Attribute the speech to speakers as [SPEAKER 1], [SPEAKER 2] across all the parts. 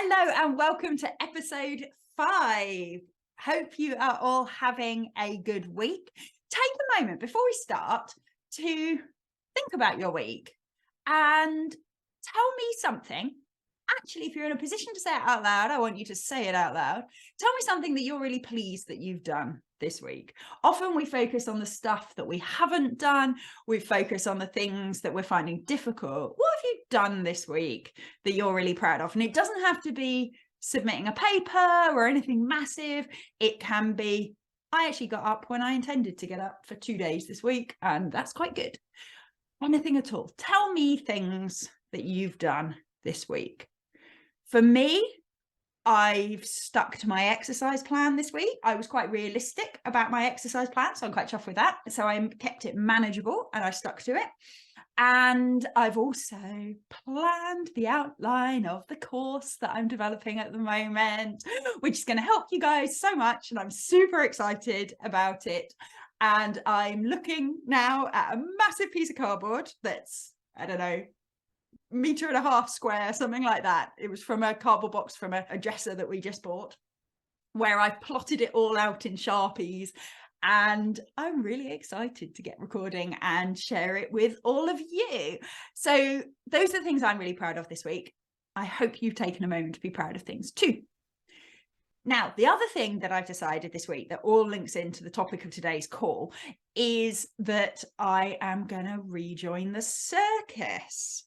[SPEAKER 1] Hello and welcome to episode 5. Hope you are all having a good week. Take a moment before we start to think about your week and tell me something. Actually, if you're in a position to say it out loud, I want you to say it out loud. Tell me something that you're really pleased that you've done this week. Often we focus on the stuff that we haven't done. We focus on the things that we're finding difficult. What have you done this week that you're really proud of? And it doesn't have to be submitting a paper or anything massive. It can be, I actually got up when I intended to get up for 2 days this week, and that's quite good. Anything at all. Tell me things that you've done this week. For me, I've stuck to my exercise plan this week. I was quite realistic about my exercise plan, so I'm quite chuffed with that. So I kept it manageable and I stuck to it. And I've also planned the outline of the course that I'm developing at the moment, which is going to help you guys so much. And I'm super excited about it. And I'm looking now at a massive piece of cardboard that's, I don't know, 1.5 meters square, something like that. It was from a cardboard box from a dresser that we just bought, where I've plotted it all out in Sharpies. And I'm really excited to get recording and share it with all of you. So those are the things I'm really proud of this week. I hope you've taken a moment to be proud of things too. Now, the other thing that I've decided this week that all links into the topic of today's call is that I am going to rejoin the circus.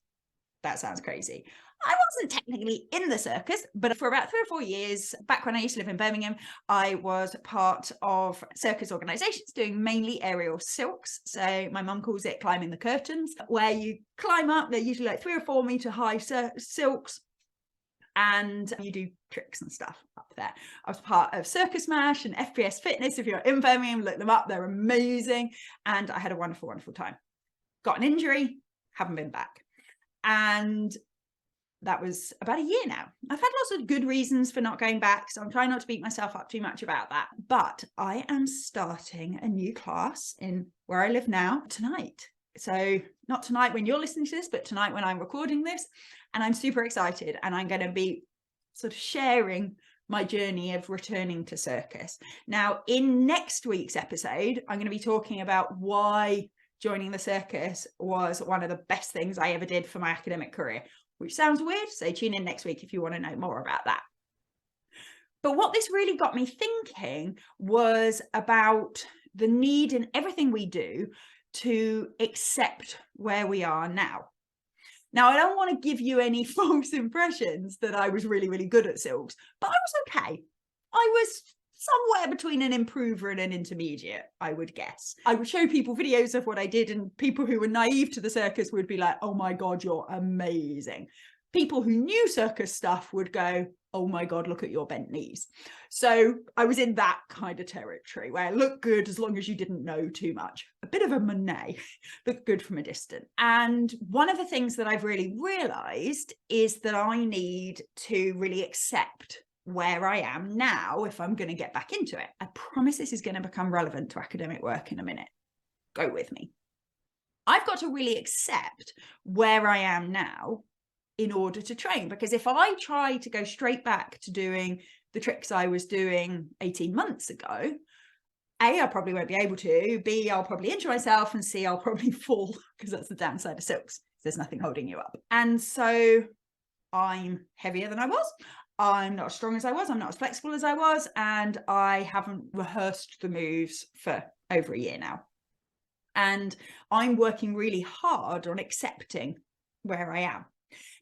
[SPEAKER 1] That sounds crazy. I wasn't technically in the circus, but for about 3 or 4 years, back when I used to live in Birmingham, I was part of circus organisations doing mainly aerial silks. So my mum calls it climbing the curtains, where you climb up. They're usually like 3 or 4 metre high silks, and you do tricks and stuff up there. I was part of Circus Mash and FPS Fitness. If you're in Birmingham, look them up. They're amazing. And I had a wonderful, wonderful time. Got an injury, haven't been back. And that was about a year now. I've had lots of good reasons for not going back, so I'm trying not to beat myself up too much about that. But I am starting a new class in where I live now tonight. So not tonight when you're listening to this, but tonight when I'm recording this. And I'm super excited, and I'm going to be sort of sharing my journey of returning to circus. Now, in next week's episode, I'm going to be talking about why joining the circus was one of the best things I ever did for my academic career, which sounds weird. So tune in next week if you want to know more about that. But what this really got me thinking was about the need in everything we do to accept where we are now. Now, I don't want to give you any false impressions that I was really, really good at silks, but I was okay. I was somewhere between an improver and an intermediate, I would guess. I would show people videos of what I did, and people who were naive to the circus would be like, oh my God, you're amazing. People who knew circus stuff would go, oh my God, look at your bent knees. So I was in that kind of territory where it looked good as long as you didn't know too much. A bit of a Monet, looked good from a distance. And one of the things that I've really realized is that I need to really accept where I am now if I'm going to get back into it. I promise this is going to become relevant to academic work in a minute. Go with me. I've got to really accept where I am now in order to train, because if I try to go straight back to doing the tricks I was doing 18 months ago, A, I probably won't be able to, B, I'll probably injure myself, and C, I'll probably fall, because that's the downside of silks. There's nothing holding you up. And so I'm heavier than I was. I'm not as strong as I was. I'm not as flexible as I was. And I haven't rehearsed the moves for over a year now. And I'm working really hard on accepting where I am.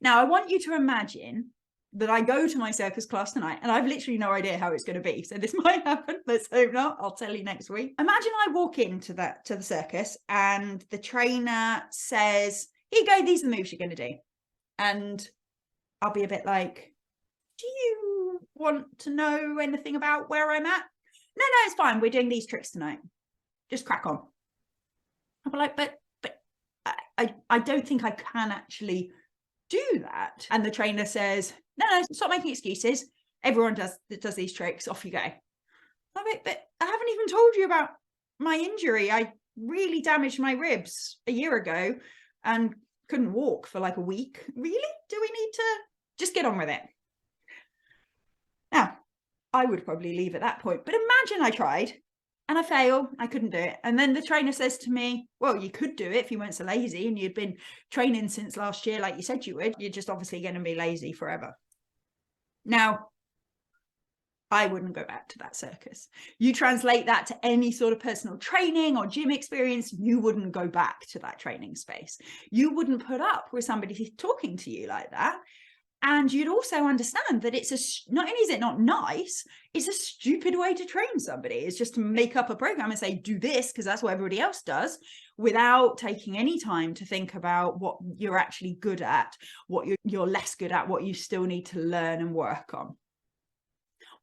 [SPEAKER 1] Now, I want you to imagine that I go to my circus class tonight, and I've literally no idea how it's going to be. So this might happen. Let's hope not. I'll tell you next week. Imagine I walk into the circus and the trainer says, here you go, these are the moves you're going to do. And I'll be a bit like, do you want to know anything about where I'm at? No, it's fine. We're doing these tricks tonight. Just crack on. I'll be like, but I don't think I can actually do that. And the trainer says, no, stop making excuses. Everyone does these tricks. Off you go. I'm like, but I haven't even told you about my injury. I really damaged my ribs a year ago and couldn't walk for like a week. Really? Do we need to just get on with it? I would probably leave at that point. But imagine I tried and I fail, I couldn't do it. And then the trainer says to me, well, you could do it if you weren't so lazy and you'd been training since last year like you said you would. You're just obviously going to be lazy forever. Now, I wouldn't go back to that circus. You translate that to any sort of personal training or gym experience, you wouldn't go back to that training space. You wouldn't put up with somebody talking to you like that. And you'd also understand that not only is it not nice, it's a stupid way to train somebody. It's just to make up a program and say, do this, because that's what everybody else does, without taking any time to think about what you're actually good at, what you're less good at, what you still need to learn and work on.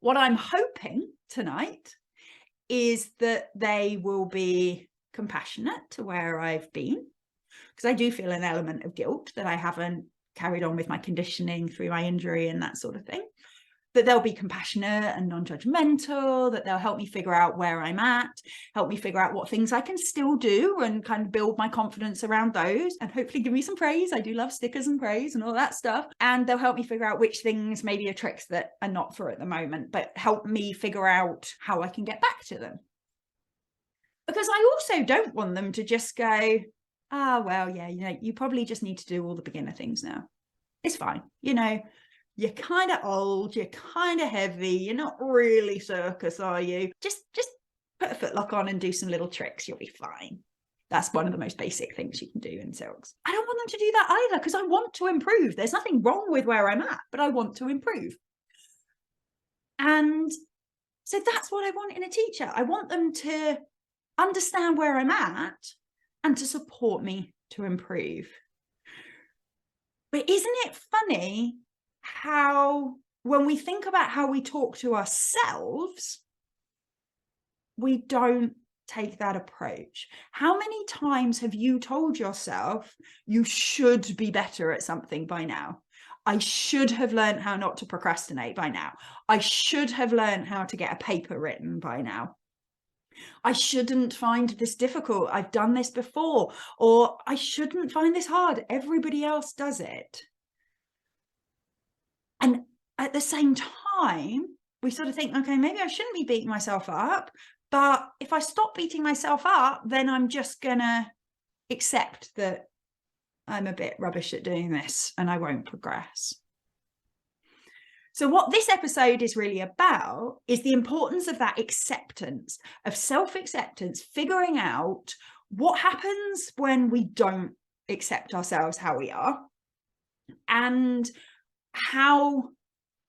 [SPEAKER 1] What I'm hoping tonight is that they will be compassionate to where I've been, because I do feel an element of guilt that I haven't carried on with my conditioning through my injury and that sort of thing. That they'll be compassionate and non-judgmental, that they'll help me figure out where I'm at, help me figure out what things I can still do and kind of build my confidence around those, and hopefully give me some praise. I do love stickers and praise and all that stuff. And they'll help me figure out which things maybe are tricks that are not for at the moment, but help me figure out how I can get back to them. Because I also don't want them to just go, well, yeah, you probably just need to do all the beginner things now. It's fine. You're kind of old, you're kind of heavy, you're not really circus, are you? Just put a footlock on and do some little tricks, you'll be fine. That's one of the most basic things you can do in silks. I don't want them to do that either, because I want to improve. There's nothing wrong with where I'm at, but I want to improve. And so that's what I want in a teacher. I want them to understand where I'm at and to support me to improve. But isn't it funny how, when we think about how we talk to ourselves, we don't take that approach? How many times have you told yourself you should be better at something by now? I should have learned how not to procrastinate by now. I should have learned how to get a paper written by now. I shouldn't find this difficult. I've done this before. Or I shouldn't find this hard. Everybody else does it. And at the same time, we sort of think, okay, maybe I shouldn't be beating myself up. But if I stop beating myself up, then I'm just going to accept that I'm a bit rubbish at doing this and I won't progress. So what this episode is really about is the importance of that acceptance, of self-acceptance, figuring out what happens when we don't accept ourselves how we are, and how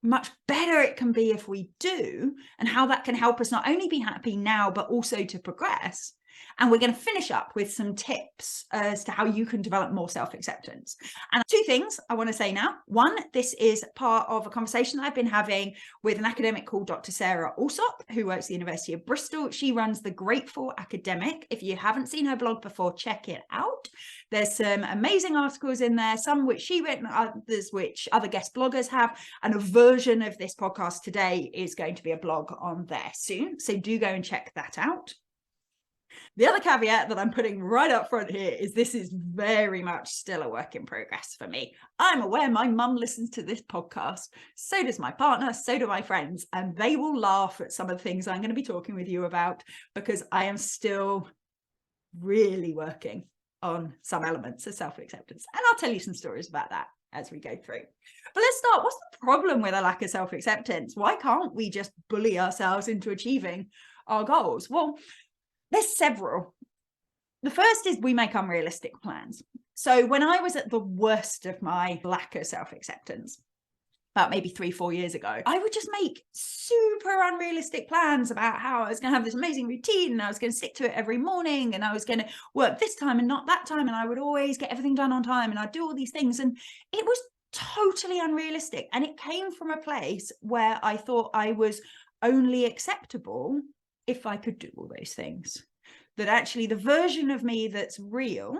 [SPEAKER 1] much better it can be if we do, and how that can help us not only be happy now, but also to progress. And we're going to finish up with some tips as to how you can develop more self-acceptance. And two things I want to say now. One, this is part of a conversation I've been having with an academic called Dr. Sarah Alsop, who works at the University of Bristol. She runs The Grateful Academic. If you haven't seen her blog before, check it out. There's some amazing articles in there, some which she written, others which other guest bloggers have. And a version of this podcast today is going to be a blog on there soon. So do go and check that out. The other caveat that I'm putting right up front here is this is very much still a work in progress for me. I'm aware my mum listens to this podcast. So does my partner, so do my friends, and they will laugh at some of the things I'm going to be talking with you about, because I am still really working on some elements of self-acceptance. And I'll tell you some stories about that as we go through. But let's start. What's the problem with a lack of self-acceptance? Why can't we just bully ourselves into achieving our goals? Well, there's several. The first is we make unrealistic plans. So when I was at the worst of my lack of self-acceptance, about maybe 3-4 years ago, I would just make super unrealistic plans about how I was going to have this amazing routine and I was going to stick to it every morning and I was going to work this time and not that time and I would always get everything done on time and I'd do all these things. And it was totally unrealistic. And it came from a place where I thought I was only acceptable if I could do all those things. That actually the version of me that's real,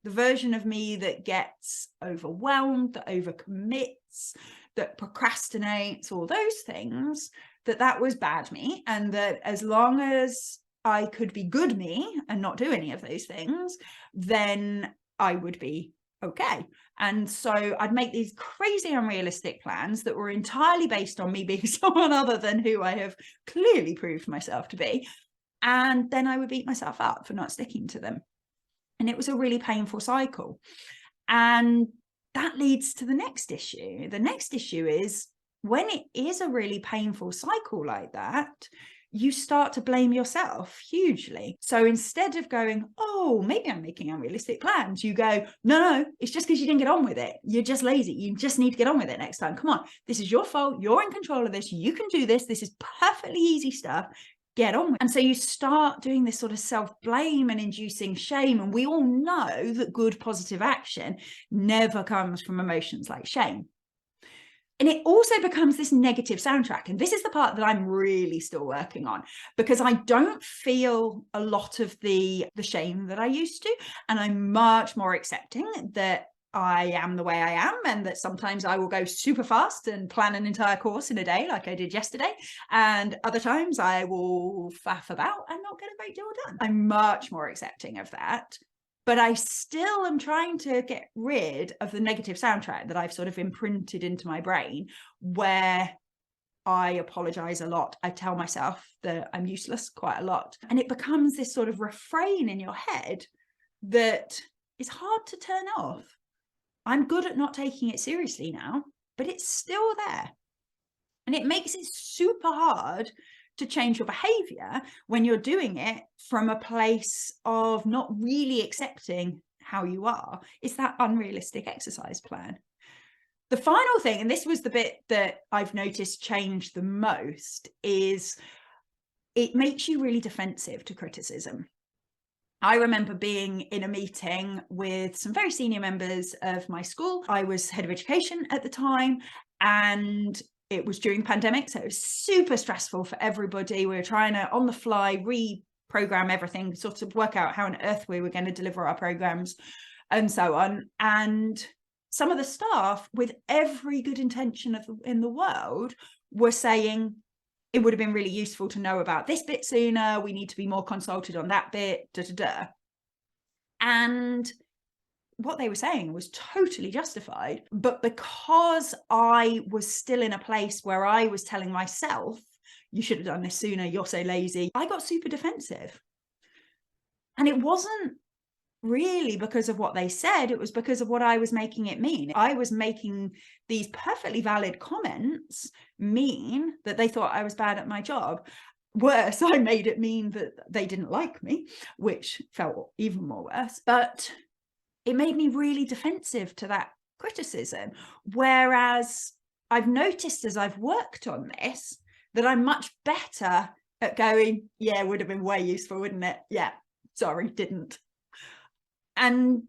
[SPEAKER 1] the version of me that gets overwhelmed, that overcommits, that procrastinates, all those things, that was bad me. And that as long as I could be good me and not do any of those things, then I would be okay. And so I'd make these crazy unrealistic plans that were entirely based on me being someone other than who I have clearly proved myself to be. And then I would beat myself up for not sticking to them. And it was a really painful cycle. And that leads to the next issue. The next issue is when it is a really painful cycle like that, you start to blame yourself hugely. So instead of going, oh, maybe I'm making unrealistic plans, you go, no, it's just because you didn't get on with it. You're just lazy. You just need to get on with it next time. Come on, this is your fault. You're in control of this. You can do this. This is perfectly easy stuff. Get on with it. And so you start doing this sort of self-blame and inducing shame. And we all know that good positive action never comes from emotions like shame. And it also becomes this negative soundtrack. And this is the part that I'm really still working on, because I don't feel a lot of the shame that I used to. And I'm much more accepting that I am the way I am, and that sometimes I will go super fast and plan an entire course in a day like I did yesterday. And other times I will faff about and not get a great deal done. I'm much more accepting of that. But I still am trying to get rid of the negative soundtrack that I've sort of imprinted into my brain, where I apologize a lot. I tell myself that I'm useless quite a lot. And it becomes this sort of refrain in your head that is hard to turn off. I'm good at not taking it seriously now, but it's still there. And it makes it super hard to change your behavior when you're doing it from a place of not really accepting how you are. It's that unrealistic exercise plan. The final thing, and this was the bit that I've noticed change the most, is it makes you really defensive to criticism. I remember being in a meeting with some very senior members of my school. I was head of education at the time, and it was during the pandemic, so it was super stressful for everybody. We were trying to, on the fly, reprogram everything, sort of work out how on earth we were going to deliver our programs and so on. And some of the staff, with every good intention in the world, were saying, it would have been really useful to know about this bit sooner. We need to be more consulted on that bit, And what they were saying was totally justified. But because I was still in a place where I was telling myself, you should have done this sooner, you're so lazy, I got super defensive. And it wasn't really because of what they said, it was because of what I was making it mean. I was making these perfectly valid comments mean that they thought I was bad at my job. Worse, I made it mean that they didn't like me, which felt even more worse. But it made me really defensive to that criticism. Whereas I've noticed as I've worked on this, that I'm much better at going, yeah, it would have been way useful, wouldn't it? Yeah, sorry, didn't. And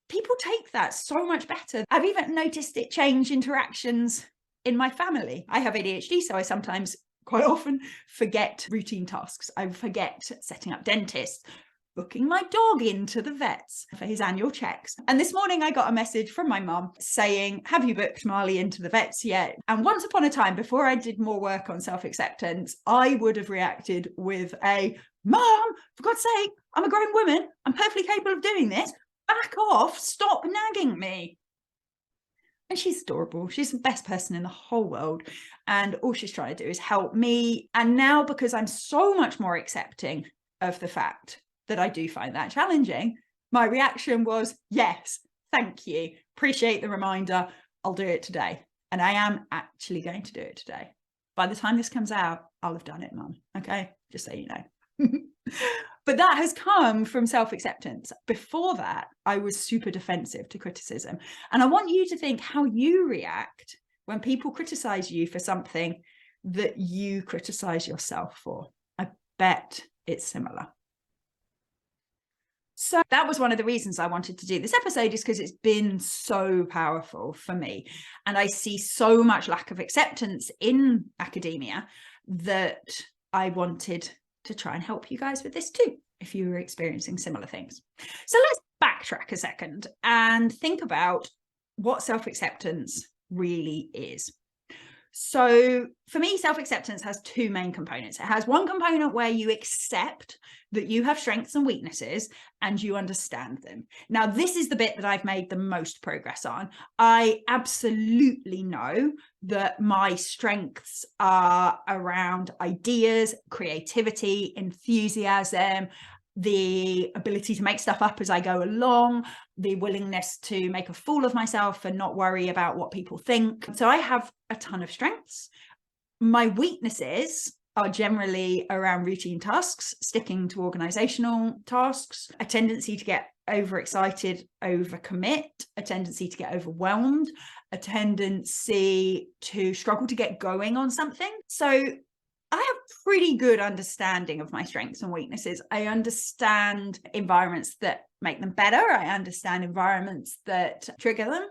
[SPEAKER 1] people take that so much better. I've even noticed it change interactions in my family. I have ADHD, so I sometimes, quite often, forget routine tasks. I forget setting up dentists, booking my dog into the vets for his annual checks. And this morning I got a message from my mum saying, have you booked Marley into the vets yet? And once upon a time, before I did more work on self-acceptance, I would have reacted with a, Mum, for God's sake, I'm a grown woman. I'm perfectly capable of doing this. Back off, stop nagging me. And she's adorable. She's the best person in the whole world. And all she's trying to do is help me. And now, because I'm so much more accepting of the fact that I do find that challenging, my reaction was, yes, thank you. Appreciate the reminder. I'll do it today. And I am actually going to do it today. By the time this comes out, I'll have done it, Mum. Okay, just so you know. But that has come from self-acceptance. Before that, I was super defensive to criticism. And I want you to think how you react when people criticize you for something that you criticize yourself for. I bet it's similar. So that was one of the reasons I wanted to do this episode, is because it's been so powerful for me. And I see so much lack of acceptance in academia that I wanted to try and help you guys with this too, if you were experiencing similar things. So let's backtrack a second and think about what self-acceptance really is. So for me, self-acceptance has two main components. It has one component where you accept that you have strengths and weaknesses and you understand them. Now, this is the bit that I've made the most progress on. I absolutely know that my strengths are around ideas, creativity, enthusiasm, the ability to make stuff up as I go along, the willingness to make a fool of myself and not worry about what people think. So I have a ton of strengths. My weaknesses are generally around routine tasks, sticking to organizational tasks, a tendency to get overexcited, overcommit, a tendency to get overwhelmed, a tendency to struggle to get going on something. So I have pretty good understanding of my strengths and weaknesses. I understand environments that make them better. I understand environments that trigger them.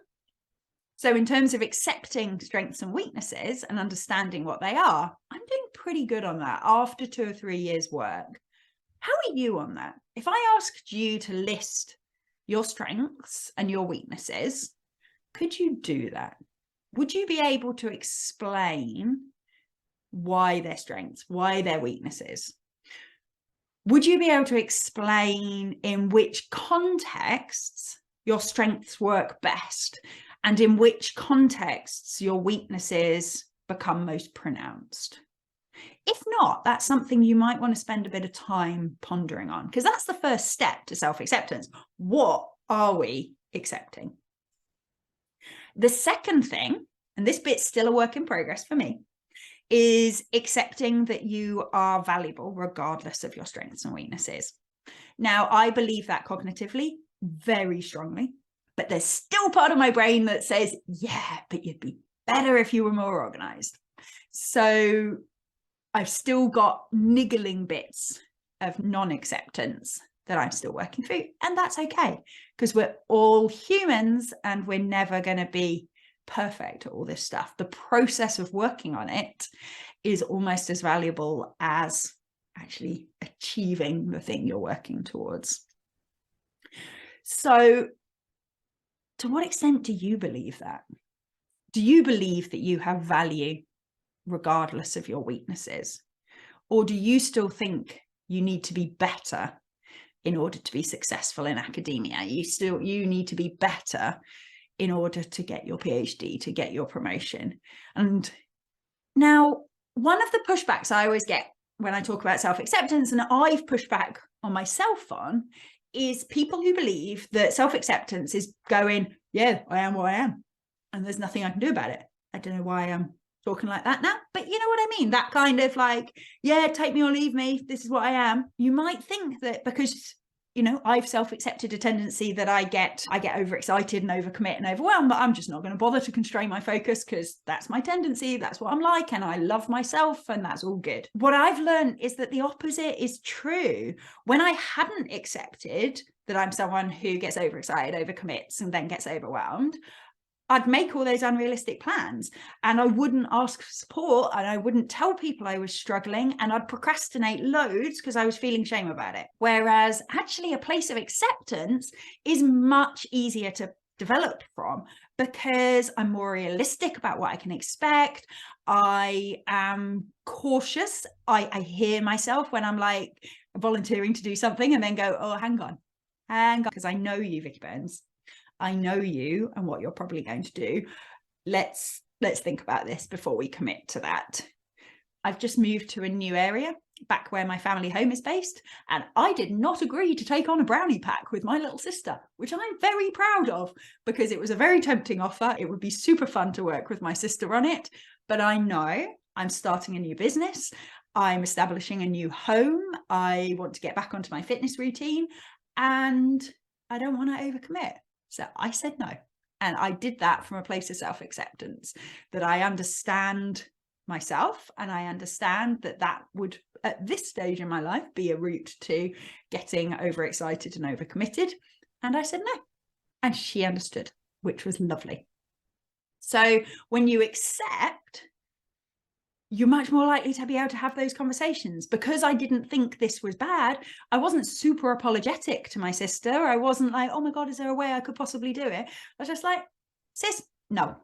[SPEAKER 1] So in terms of accepting strengths and weaknesses and understanding what they are, I'm doing pretty good on that after 2 or 3 years work. How are you on that? If I asked you to list your strengths and your weaknesses, could you do that? Would you be able to explain why they're strengths, why they're weaknesses? Would you be able to explain in which contexts your strengths work best and in which contexts your weaknesses become most pronounced? If not, that's something you might want to spend a bit of time pondering on, because that's the first step to self-acceptance. What are we accepting? The second thing, and this bit's still a work in progress for me, is accepting that you are valuable regardless of your strengths and weaknesses. Now, I believe that cognitively very strongly, but there's still part of my brain that says, yeah, but you'd be better if you were more organized. So I've still got niggling bits of non-acceptance that I'm still working through. And that's okay, because we're all humans and we're never going to be perfect at all this stuff. The process of working on it is almost as valuable as actually achieving the thing you're working towards. So to what extent do you believe that? Do you believe that you have value regardless of your weaknesses? Or do you still think you need to be better in order to be successful in academia? You need to be better in order to get your PhD, to get your promotion. And now, one of the pushbacks I always get when I talk about self-acceptance, and I've pushed back on myself on, is people who believe that self-acceptance is going, yeah, I am what I am, and there's nothing I can do about it. I don't know why I'm talking like that now, but you know what I mean? That kind of like, yeah, take me or leave me, this is what I am. You might think that because, you know, I've self-accepted a tendency that I get overexcited and overcommit and overwhelmed, but I'm just not going to bother to constrain my focus because that's my tendency, that's what I'm like, and I love myself, and that's all good. What I've learned is that the opposite is true. When I hadn't accepted that I'm someone who gets overexcited, overcommits, and then gets overwhelmed, I'd make all those unrealistic plans and I wouldn't ask for support and I wouldn't tell people I was struggling, and I'd procrastinate loads because I was feeling shame about it. Whereas actually a place of acceptance is much easier to develop from because I'm more realistic about what I can expect. I am cautious. I hear myself when I'm like volunteering to do something and then go, oh, hang on, because I know you, Vicky Burns. I know you and what you're probably going to do. Let's think about this before we commit to that. I've just moved to a new area back where my family home is based, and I did not agree to take on a brownie pack with my little sister, which I'm very proud of because it was a very tempting offer. It would be super fun to work with my sister on it, but I know I'm starting a new business. I'm establishing a new home. I want to get back onto my fitness routine, and I don't want to overcommit. So I said no. And I did that from a place of self-acceptance, that I understand myself and I understand that that would, at this stage in my life, be a route to getting overexcited and overcommitted. And I said no. And she understood, which was lovely. So when you accept, you're much more likely to be able to have those conversations. Because I didn't think this was bad, I wasn't super apologetic to my sister. I wasn't like, oh my God, is there a way I could possibly do it? I was just like, sis, no.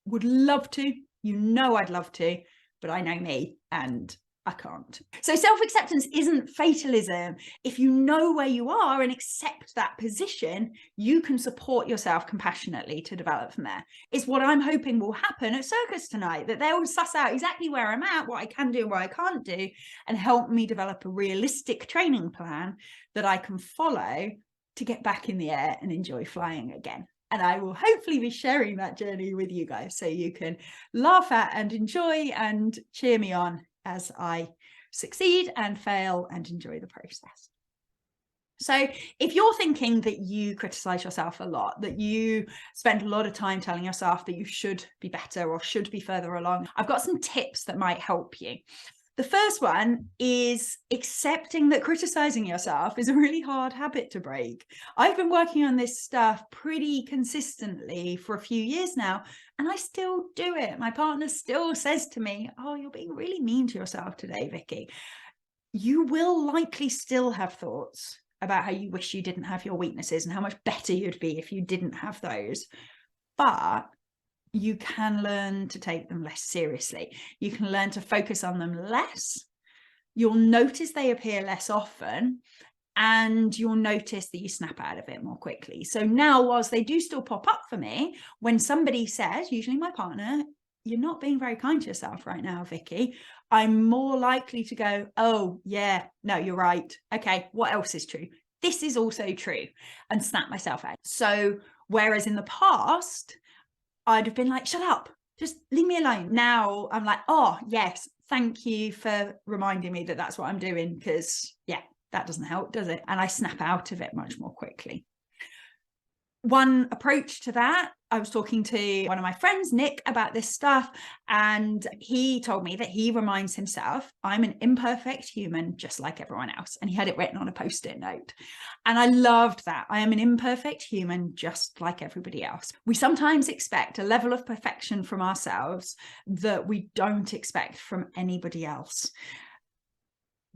[SPEAKER 1] Would love to, You know I'd love to, but I know me and I can't. So self-acceptance isn't fatalism. If you know where you are and accept that position, you can support yourself compassionately to develop from there. It's what I'm hoping will happen at Circus tonight, that they'll suss out exactly where I'm at, what I can do, what I can't do, and help me develop a realistic training plan that I can follow to get back in the air and enjoy flying again. And I will hopefully be sharing that journey with you guys so you can laugh at and enjoy and cheer me on as I succeed and fail and enjoy the process. So if you're thinking that you criticize yourself a lot, that you spend a lot of time telling yourself that you should be better or should be further along, I've got some tips that might help you. The first one is accepting that criticizing yourself is a really hard habit to break. I've been working on this stuff pretty consistently for a few years now, and I still do it. My partner still says to me, "Oh, you're being really mean to yourself today, Vicky." You will likely still have thoughts about how you wish you didn't have your weaknesses and how much better you'd be if you didn't have those. But you can learn to take them less seriously. You can learn to focus on them less. You'll notice they appear less often, and you'll notice that you snap out of it more quickly. So now, whilst they do still pop up for me, when somebody says, usually my partner, "You're not being very kind to yourself right now, Vicky," I'm more likely to go, "Oh yeah, no, you're right. Okay, what else is true? This is also true," and snap myself out. So whereas in the past, I'd have been like, "Shut up, just leave me alone." Now I'm like, "Oh yes, thank you for reminding me that that's what I'm doing, because yeah, that doesn't help, does it?" And I snap out of it much more quickly. One approach to that, I was talking to one of my friends, Nick, about this stuff, and he told me that he reminds himself, "I'm an imperfect human just like everyone else." And he had it written on a post-it note. And I loved that. I am an imperfect human just like everybody else. We sometimes expect a level of perfection from ourselves that we don't expect from anybody else.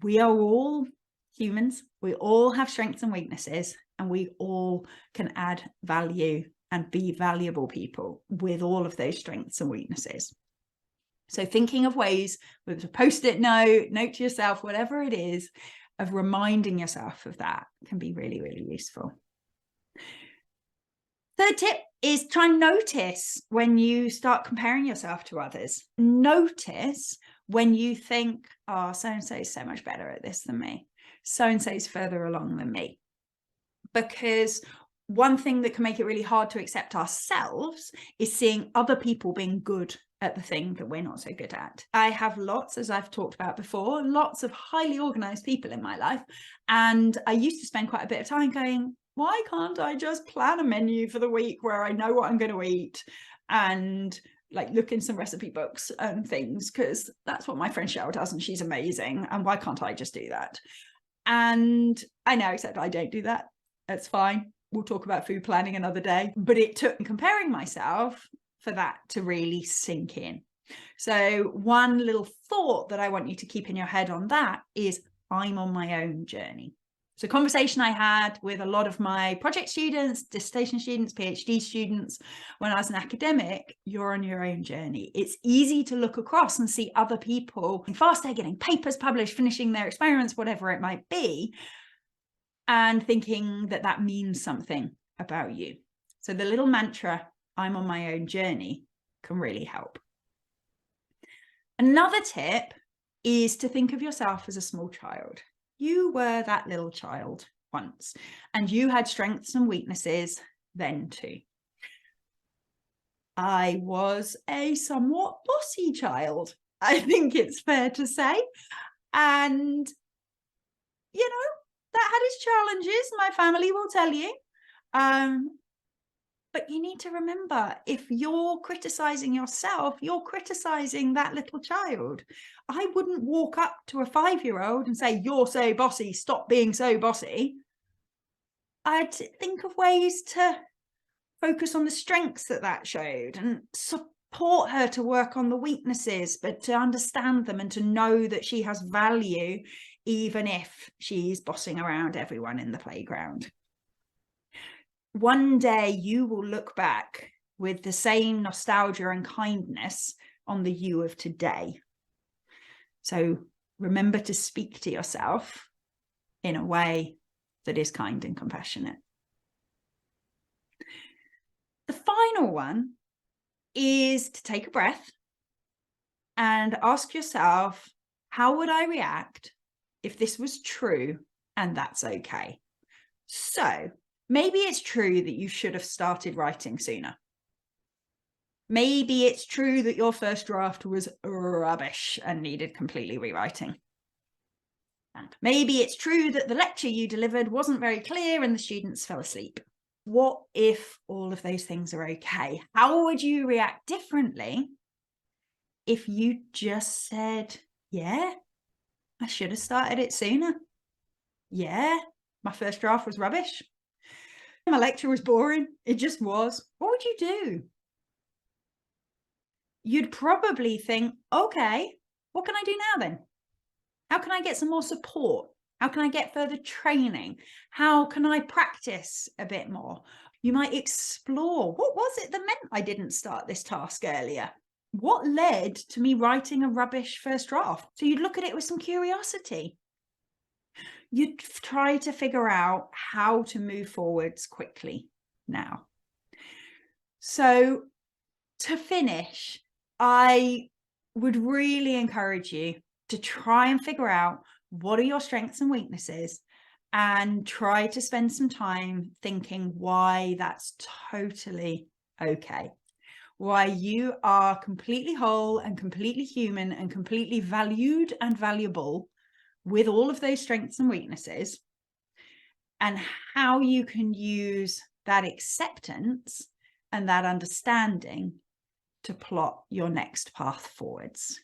[SPEAKER 1] We are all humans. We all have strengths and weaknesses, and we all can add value and be valuable people with all of those strengths and weaknesses. So thinking of ways, with a post-it note to yourself, whatever it is, of reminding yourself of that can be really, really useful. Third tip is try and notice when you start comparing yourself to others. Notice when you think, "Oh, so-and-so is so much better at this than me. So-and-so is further along than me." Because one thing that can make it really hard to accept ourselves is seeing other people being good at the thing that we're not so good at. I have lots, as I've talked about before, lots of highly organized people in my life. And I used to spend quite a bit of time going, "Why can't I just plan a menu for the week where I know what I'm going to eat and like look in some recipe books and things, because that's what my friend Cheryl does and she's amazing. And why can't I just do that?" And I know, except I don't do that. It's fine. We'll talk about food planning another day. But it took comparing myself for that to really sink in. So one little thought that I want you to keep in your head on that is, I'm on my own journey. So conversation I had with a lot of my project students, dissertation students, PhD students, when I was an academic, you're on your own journey. It's easy to look across and see other people faster, getting papers published, finishing their experiments, whatever it might be, and thinking that that means something about you. So the little mantra, "I'm on my own journey," can really help. Another tip is to think of yourself as a small child. You were that little child once, and you had strengths and weaknesses then too. I was a somewhat bossy child, I think it's fair to say. And, you know, that had its challenges, my family will tell you. But you need to remember, if you're criticizing yourself, you're criticizing that little child. I wouldn't walk up to a 5-year-old and say, "You're so bossy, stop being so bossy." I'd think of ways to focus on the strengths that showed and support her to work on the weaknesses, but to understand them and to know that she has value, even if she's bossing around everyone in the playground. One day you will look back with the same nostalgia and kindness on the you of today. So remember to speak to yourself in a way that is kind and compassionate. The final one is to take a breath and ask yourself, how would I react if this was true and that's okay? So maybe it's true that you should have started writing sooner. Maybe it's true that your first draft was rubbish and needed completely rewriting. And maybe it's true that the lecture you delivered wasn't very clear and the students fell asleep. What if all of those things are okay? How would you react differently if you just said, yeah, I should have started it sooner. Yeah, my first draft was rubbish. My lecture was boring. It just was. What would you do? You'd probably think, okay, what can I do now then? How can I get some more support? How can I get further training? How can I practice a bit more? You might explore, what was it that meant I didn't start this task earlier? What led to me writing a rubbish first draft? So you'd look at it with some curiosity. You'd try to figure out how to move forwards quickly now. So to finish, I would really encourage you to try and figure out what are your strengths and weaknesses and try to spend some time thinking why that's totally okay. Why you are completely whole and completely human and completely valued and valuable with all of those strengths and weaknesses, and how you can use that acceptance and that understanding to plot your next path forwards.